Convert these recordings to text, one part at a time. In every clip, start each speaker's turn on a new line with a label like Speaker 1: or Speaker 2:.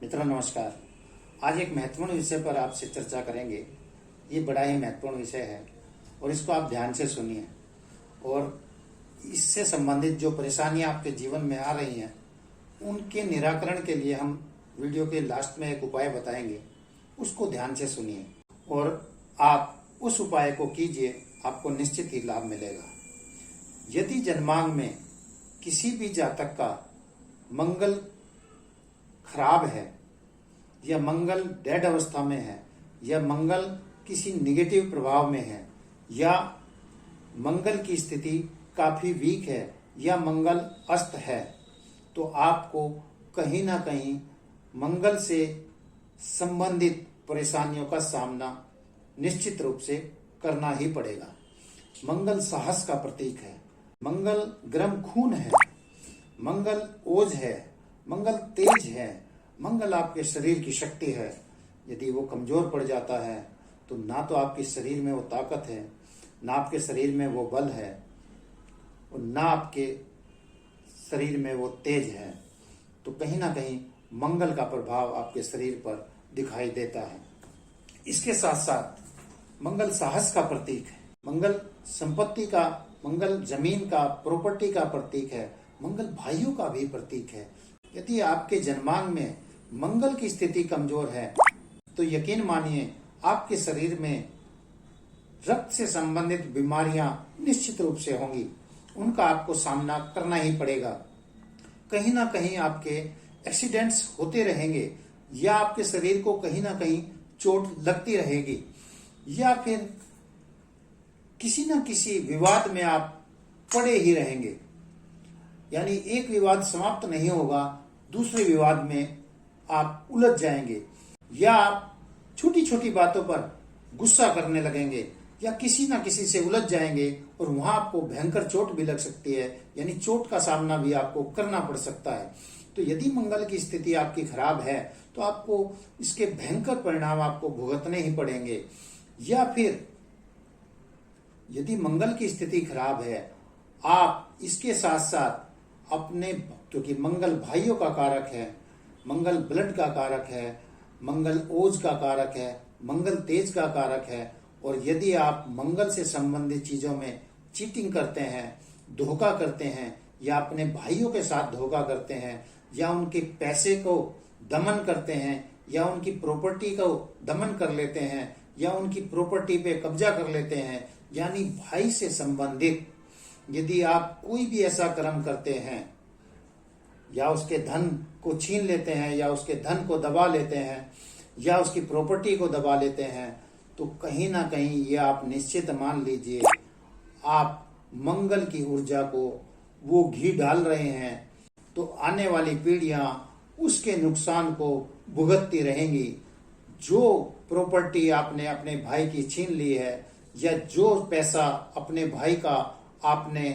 Speaker 1: मित्रों नमस्कार। आज एक महत्वपूर्ण विषय पर आपसे चर्चा करेंगे। ये बड़ा ही महत्वपूर्ण विषय है और इसको आप ध्यान से सुनिए और इससे संबंधित जो परेशानियां आपके जीवन में आ रही हैं उनके निराकरण के लिए हम वीडियो के लास्ट में एक उपाय बताएंगे, उसको ध्यान से सुनिए और आप उस उपाय को कीजिए, आपको निश्चित ही लाभ मिलेगा। यदि जन्मांग में किसी भी जातक का मंगल खराब है या मंगल डेड अवस्था में है या मंगल किसी निगेटिव प्रभाव में है या मंगल की स्थिति काफी वीक है या मंगल अस्त है, तो आपको कहीं ना कहीं मंगल से संबंधित परेशानियों का सामना निश्चित रूप से करना ही पड़ेगा। मंगल साहस का प्रतीक है, मंगल गर्म खून है, मंगल ओज है, मंगल तेज है, मंगल आपके शरीर की शक्ति है। यदि वो कमजोर पड़ जाता है तो ना तो आपके शरीर में वो ताकत है, ना आपके शरीर में वो बल है और ना आपके शरीर में वो तेज है, तो कहीं ना कहीं मंगल का प्रभाव आपके शरीर पर दिखाई देता है। इसके साथ साथ मंगल साहस का प्रतीक है, मंगल संपत्ति का, मंगल जमीन का, प्रॉपर्टी का प्रतीक है, मंगल भाइयों का भी प्रतीक है। यदि आपके जन्मांग में मंगल की स्थिति कमजोर है तो यकीन मानिए आपके शरीर में रक्त से संबंधित बीमारियां निश्चित रूप से होंगी, उनका आपको सामना करना ही पड़ेगा। कहीं ना कहीं आपके एक्सीडेंट्स होते रहेंगे या आपके शरीर को कहीं ना कहीं चोट लगती रहेगी या फिर किसी न किसी विवाद में आप पड़े ही रहेंगे। यानी एक विवाद समाप्त नहीं होगा, दूसरे विवाद में आप उलझ जाएंगे या आप छोटी छोटी बातों पर गुस्सा करने लगेंगे या किसी ना किसी से उलझ जाएंगे और वहां आपको भयंकर चोट भी लग सकती है, यानी चोट का सामना भी आपको करना पड़ सकता है। तो यदि मंगल की स्थिति आपकी खराब है तो आपको इसके भयंकर परिणाम आपको भुगतने ही पड़ेंगे। या फिर यदि मंगल की स्थिति खराब है, आप इसके साथ साथ अपने, क्योंकि मंगल भाइयों का कारक है, मंगल ब्लड का कारक है, मंगल ओज का कारक है, मंगल तेज का कारक है, और यदि आप मंगल से संबंधित चीजों में चीटिंग करते हैं, धोखा करते हैं या अपने भाइयों के साथ धोखा करते हैं या उनके पैसे को दमन करते हैं या उनकी प्रॉपर्टी को दमन कर लेते हैं या उनकी प्रॉपर्टी पे कब्जा कर लेते हैं, यानी भाई से संबंधित यदि आप कोई भी ऐसा कर्म करते हैं या उसके धन को छीन लेते हैं या उसके धन को दबा लेते हैं या उसकी प्रॉपर्टी को दबा लेते हैं, तो कहीं ना कहीं ये आप निश्चित मान लीजिए आप मंगल की ऊर्जा को वो घी डाल रहे हैं। तो आने वाली पीढ़ियां उसके नुकसान को भुगतती रहेंगी। जो प्रॉपर्टी आपने अपने भाई की छीन ली है या जो पैसा अपने भाई का आपने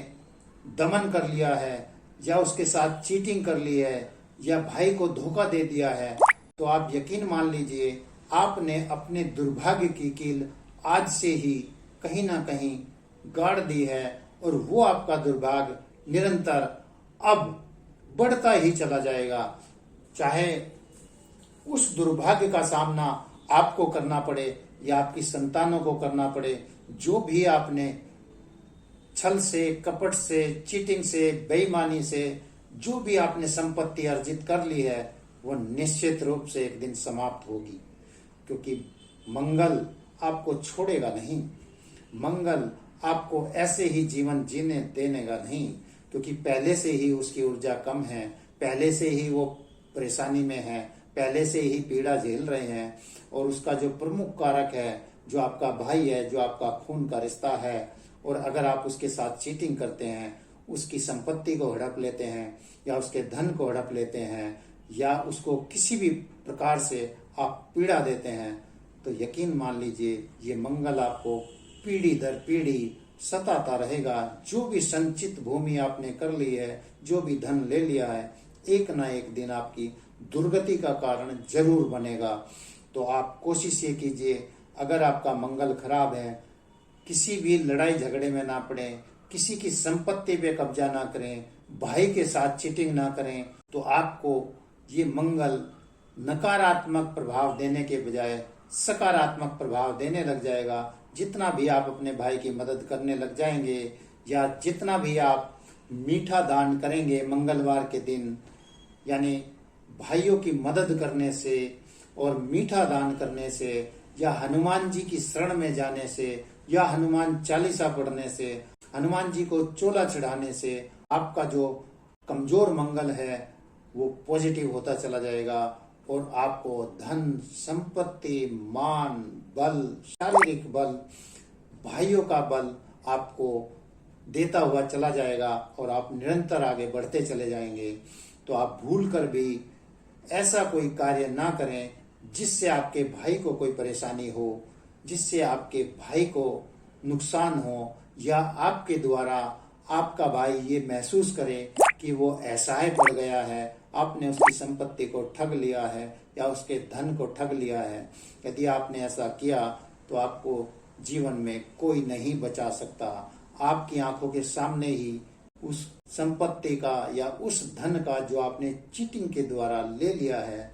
Speaker 1: दमन कर लिया है या उसके साथ चीटिंग कर ली है या भाई को धोखा दे दिया है, तो आप यकीन मान लीजिए आपने अपने दुर्भाग्य की कील आज से ही कहीं ना कहीं गाड़ दी है और वो आपका दुर्भाग्य निरंतर अब बढ़ता ही चला जाएगा। चाहे उस दुर्भाग्य का सामना आपको करना पड़े या आपकी संतानों को करना पड़े, जो भी आपने छल से, कपट से, चीटिंग से, बेईमानी से जो भी आपने संपत्ति अर्जित कर ली है वो निश्चित रूप से एक दिन समाप्त होगी, क्योंकि मंगल आपको छोड़ेगा नहीं, मंगल आपको ऐसे ही जीवन जीने देनेगा नहीं, क्योंकि पहले से ही उसकी ऊर्जा कम है, पहले से ही वो परेशानी में है, पहले से ही पीड़ा झेल रहे हैं और उसका जो प्रमुख कारक है, जो आपका भाई है, जो आपका खून का रिश्ता है, और अगर आप उसके साथ चीटिंग करते हैं, उसकी संपत्ति को हड़प लेते हैं या उसके धन को हड़प लेते हैं या उसको किसी भी प्रकार से आप पीड़ा देते हैं, तो यकीन मान लीजिए ये मंगल आपको पीढ़ी दर पीढ़ी सताता रहेगा। जो भी संचित भूमि आपने कर ली है, जो भी धन ले लिया है, एक ना एक दिन आपकी दुर्गति का कारण जरूर बनेगा। तो आप कोशिश ये कीजिए, अगर आपका मंगल खराब है, किसी भी लड़ाई झगड़े में ना पड़े, किसी की संपत्ति पे कब्जा ना करें, भाई के साथ चीटिंग ना करें, तो आपको ये मंगल नकारात्मक प्रभाव देने के बजाय सकारात्मक प्रभाव देने लग जाएगा। जितना भी आप अपने भाई की मदद करने लग जाएंगे या जितना भी आप मीठा दान करेंगे मंगलवार के दिन, यानी भाइयों की मदद करने से और मीठा दान करने से या हनुमान जी की शरण में जाने से या हनुमान चालीसा पढ़ने से, हनुमान जी को चोला चढ़ाने से आपका जो कमजोर मंगल है वो पॉजिटिव होता चला जाएगा और आपको धन, संपत्ति, मान, बल, शारीरिक बल, भाइयों का बल आपको देता हुआ चला जाएगा और आप निरंतर आगे बढ़ते चले जाएंगे। तो आप भूल कर भी ऐसा कोई कार्य ना करें जिससे आपके भाई को कोई परेशानी हो, जिससे आपके भाई को नुकसान हो या आपके द्वारा आपका भाई ये महसूस करे कि वो असहाय पड़ गया है, आपने उसकी संपत्ति को ठग लिया है या उसके धन को ठग लिया है। यदि आपने ऐसा किया तो आपको जीवन में कोई नहीं बचा सकता। आपकी आंखों के सामने ही उस संपत्ति का या उस धन का जो आपने चीटिंग के द्वारा ले लिया है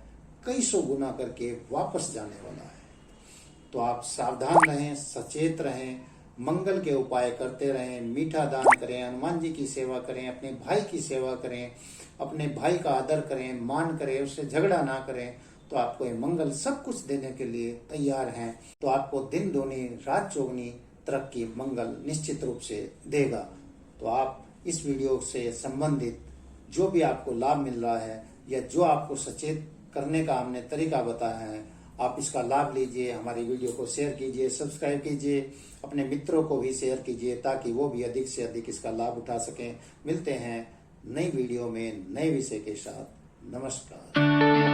Speaker 1: कई सौ गुना करके वापस जाने वाला है। तो आप सावधान रहें, सचेत रहें, मंगल के उपाय करते रहें, मीठा दान करें, हनुमान जी की सेवा करें, अपने भाई की सेवा करें, अपने भाई का आदर करें, मान करें, उससे झगड़ा ना करें, तो आपको ये मंगल सब कुछ देने के लिए तैयार हैं। तो आपको दिन दूनी रात चौगनी तरक्की मंगल निश्चित रूप से देगा। तो आप इस वीडियो से संबंधित जो भी आपको लाभ मिल रहा है या जो आपको सचेत करने का हमने तरीका बताया है, आप इसका लाभ लीजिए। हमारी वीडियो को शेयर कीजिए, सब्सक्राइब कीजिए, अपने मित्रों को भी शेयर कीजिए ताकि वो भी अधिक से अधिक इसका लाभ उठा सकें। मिलते हैं नई वीडियो में नए विषय के साथ। नमस्कार।